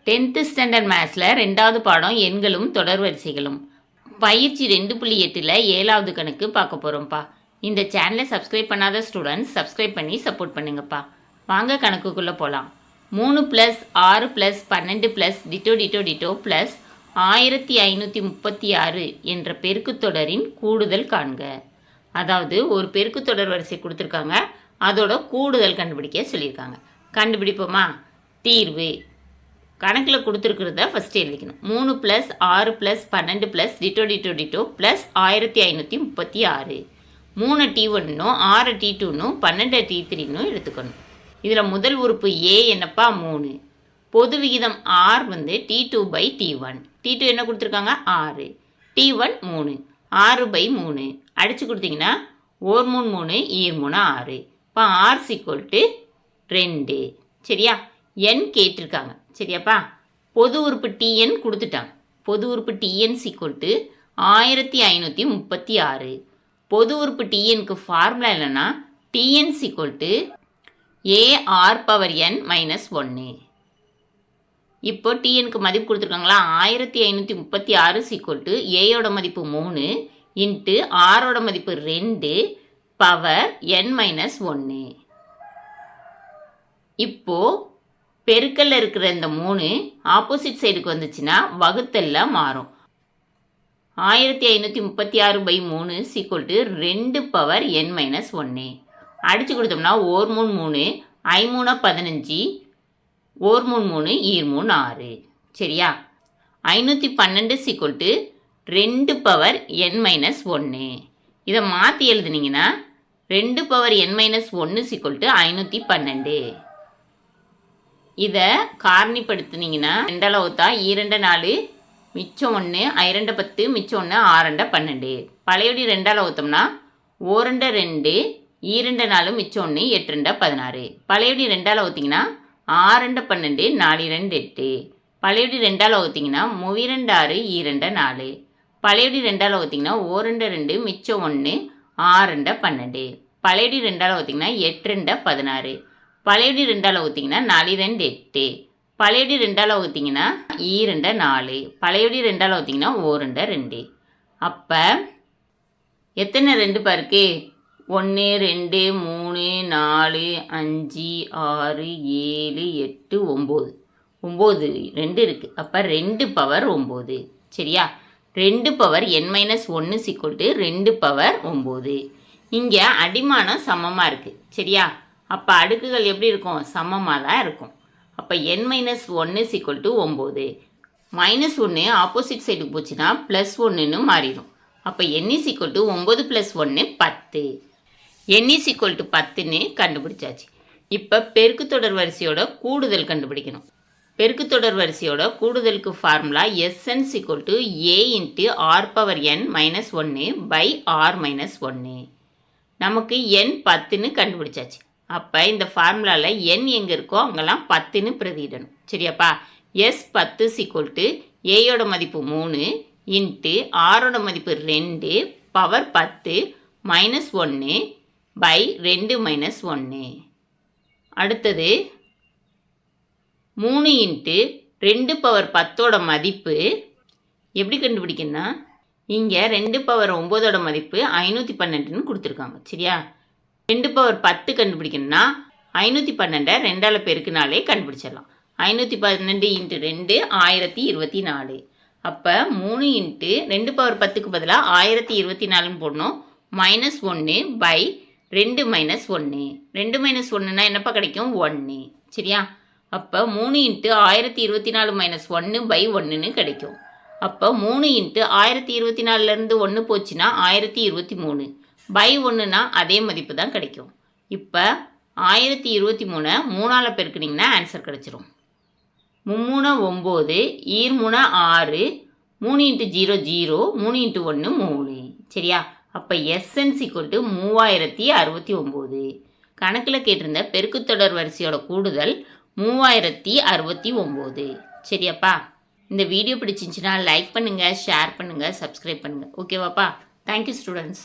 10th standard மேத்ஸில் 2வது பாடம் எண்களும் தொடர் வரிசைகளும் பயிற்சி 2.8ல் 7வது கணக்கு பார்க்க போகிறோம்ப்பா. இந்த சேனலை சப்ஸ்கிரைப் பண்ணாத ஸ்டூடெண்ட்ஸ் சப்ஸ்கிரைப் பண்ணி சப்போர்ட் பண்ணுங்கப்பா. வாங்க கணக்குக்குள்ளே போகலாம். 3 + 6 + 12 + டிட்டோ டிட்டோ டிட்டோ + 1536 என்ற பெருக்குத்தொடரின் கூடுதல் காண்க. அதாவது ஒரு பெருக்குத்தொடர் வரிசை கொடுத்துருக்காங்க, அதோட கூடுதல் கண்டுபிடிக்க சொல்லியிருக்காங்க. கண்டுபிடிப்போமா? தீர்வு கணக்கில் கொடுத்துருக்கிறத ஃபஸ்ட்டு எழுதிக்கணும். 3 + 6 + 12 + டிட்டோ டிட்டோ டிட்டோ + 1536. 3 T1னும் 6 T2னும் 12 T3னும் எடுத்துக்கணும். இதில் முதல் உறுப்பு A என்னப்பா? 3. பொது விகிதம் R T2/T1. T2 என்ன கொடுத்துருக்காங்க? 6. T1 3. 6/3 அடித்து கொடுத்தீங்கன்னா 1 3 3 3 6. இப்போ R = 2. சரியா? N கேட்டிருக்காங்க. சரியாப்பா? பொது உறுப்பு TN கொடுத்துட்டாங்க. பொது உறுப்பு TN = 1536. பொது உறுப்பு TNக்கு ஃபார்முலா இல்லைன்னா TN = AR⁻n - 1. இப்போ TNக்கு மதிப்பு கொடுத்துருக்காங்களா? 1536 Aயோட மதிப்பு 3 × Rோட மதிப்பு 2 பவர் n - 1. இப்போ பெருக்கல்ல இருக்கிற இந்த 3 ஆப்போசிட் சைடுக்கு வந்துச்சுன்னா வகுத்தல்ல மாறும். 1536/3 = 2 பவர் n - 1. அடித்து கொடுத்தோம்னா 1 3 3 5 3 15 1 3 3 6. சரியா? 512 = 2 பவர் n - 1. இதை மாற்றி எழுதுனீங்கன்னா 2 பவர் n - 1 = 512. இதை காரணிப்படுத்தினீங்கன்னா 2 வகுத்தா 2 4 மிச்சம் 1 2 10 மிச்சம் 1 6 12. பழையபடி 2 வகுத்தோம்னா 1 2 2 4 மிச்சம் 1 8 16. பழையபடி 2 வகுத்தீங்கன்னா 6 12 4 8. பழையபடி 2 வகுத்தீங்கன்னா 3 6 2 4. பழையபடி 2 வகுத்தீங்கன்னா 1 2 மிச்சம் 1 6 12. பழையபடி 2 வகுத்தீங்கன்னா 8 16. பழையபடி 2 வகுத்தீங்கன்னா 4 2 8. பழையபடி 2 வகுத்தீங்கன்னா 2 4. பழையபடி 2 வகுத்தீங்கன்னா 1 2. அப்போ எத்தனை 2 பாருக்கு? 1 2 3 4 5 6 7 8 9. 9 2 இருக்குது. அப்போ 2 பவர் 9. சரியா? 2 பவர் n - 1 = 2 பவர் 9. இங்கே அடிமானம் சமமாக இருக்குது. சரியா? அப்போ அடுக்குகள் எப்படி இருக்கும்? சமமாக தான் இருக்கும். அப்போ n - 1 = 9. -1 ஆப்போசிட் சைடுக்கு போச்சுன்னா +1ன்னு மாறிடும். அப்போ n = 9 + 1 10. n = 10ன்னு கண்டுபிடிச்சாச்சு. இப்போ பெருக்குத்தொடர் வரிசையோட கூடுதல் கண்டுபிடிக்கணும். பெருக்குத்தொடர் வரிசையோட கூடுதலுக்கு formula Sn = A × R⁻n - 1/R - 1. நமக்கு n 10ன்னு கண்டுபிடிச்சாச்சு. அப்போ இந்த ஃபார்முலாவில் n எங்கே இருக்கோ அங்கெல்லாம் 10ன்னு பிரதியிடணும். சரியாப்பா? S10 = Aயோட மதிப்பு 3 × Rோட மதிப்பு 2 பவர் 10 -1/2 - 1. அடுத்தது 3 × 2 பவர் 10ஓட மதிப்பு எப்படி கண்டுபிடிக்கணும்னா, இங்கே 2 பவர் 9ஓட மதிப்பு 512ன்னு கொடுத்துருக்காங்க. சரியா? 2 பவர் 10 கண்டுபிடிக்கணும்னா 512 2ஆல் பெருக்கினாலே கண்டுபிடிச்சிடலாம். 512 × 2 1024. அப்போ 3 × 2 பவர் 10க்கு பதிலாக 1024ன்னு போடணும். -1/2 - 1. 2 - 1ன்னா என்னப்பா கிடைக்கும்? 1. சரியா? அப்போ 3 × 1024 - 1/1ன்னு கிடைக்கும். அப்போ 3 × 1024லேருந்து 1 போச்சுன்னா 1023. 1ன்னா அதே மதிப்பு தான் கிடைக்கும். இப்போ 1023 3ஆல் பெருக்குனிங்கன்னா ஆன்சர் கிடச்சிரும். 3 9 3 6 3 × 0 0 3 × 1 3. சரியா? அப்போ Sn = 3069. கணக்கில் கேட்டிருந்த பெருக்குத்தொடர் வரிசையோட கூடுதல் 3069. சரியாப்பா? இந்த வீடியோ பிடிச்சிருந்துச்சுன்னா லைக் பண்ணுங்கள், ஷேர் பண்ணுங்கள், சப்ஸ்கிரைப் பண்ணுங்கள். ஓகேவாப்பா? Thank you students.